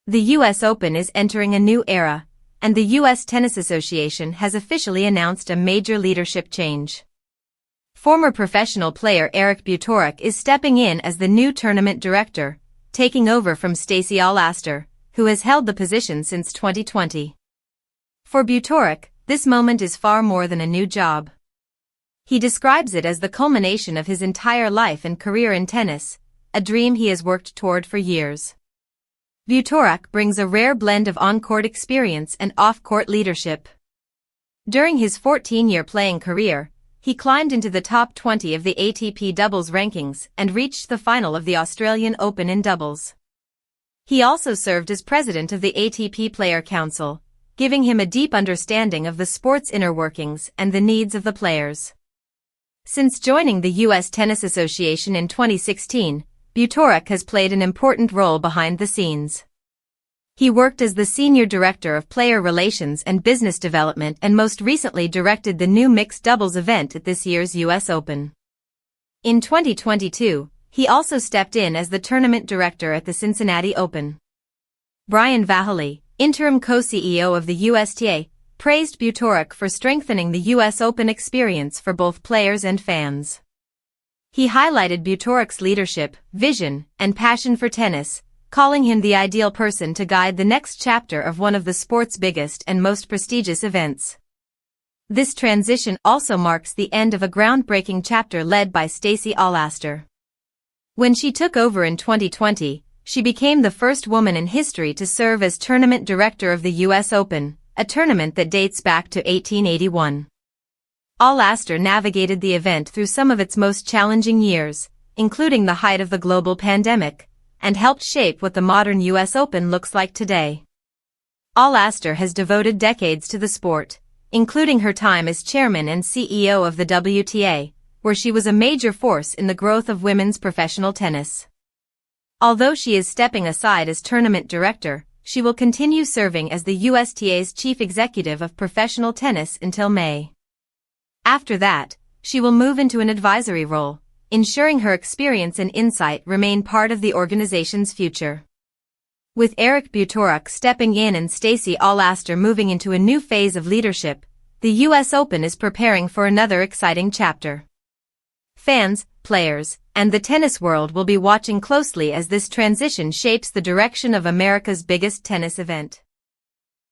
The US Open is entering a new era, and the US Tennis Association has officially announced a major leadership change. Former professional player Eric Butorac is stepping in as the new tournament director, taking over from Stacey Allaster, who has held the position since 2020. For Butorac, this moment is far more than a new job. He describes it as the culmination of his entire life and career in tennis, a dream he has worked toward for years. Butorac brings a rare blend of on-court experience and off-court leadership. During his 14-year playing career, he climbed into the top 20 of the ATP doubles rankings and reached the final of the Australian Open in doubles. He also served as president of the ATP Player Council, giving him a deep understanding of the sport's inner workings and the needs of the players. Since joining the US Tennis Association in 2016, Butorac has played an important role behind the scenes. He worked as the Senior Director of Player Relations and Business Development and most recently directed the new mixed doubles event at this year's US Open. In 2022, he also stepped in as the tournament director at the Cincinnati Open. Brian Vahaly, interim co-CEO of the USTA, praised Butorac for strengthening the US Open experience for both players and fans. He highlighted Butorac's leadership, vision, and passion for tennis, calling him the ideal person to guide the next chapter of one of the sport's biggest and most prestigious events. This transition also marks the end of a groundbreaking chapter led by Stacey Allaster. When she took over in 2020, she became the first woman in history to serve as tournament director of the US Open, a tournament that dates back to 1881. Allaster navigated the event through some of its most challenging years, including the height of the global pandemic, and helped shape what the modern US Open looks like today. Allaster has devoted decades to the sport, including her time as chairman and CEO of the WTA, where she was a major force in the growth of women's professional tennis. Although she is stepping aside as tournament director, she will continue serving as the USTA's chief executive of professional tennis until May. After that, she will move into an advisory role, ensuring her experience and insight remain part of the organization's future. With Eric Butorac stepping in and Stacey Allaster moving into a new phase of leadership, the US Open is preparing for another exciting chapter. Fans, players, and the tennis world will be watching closely as this transition shapes the direction of America's biggest tennis event.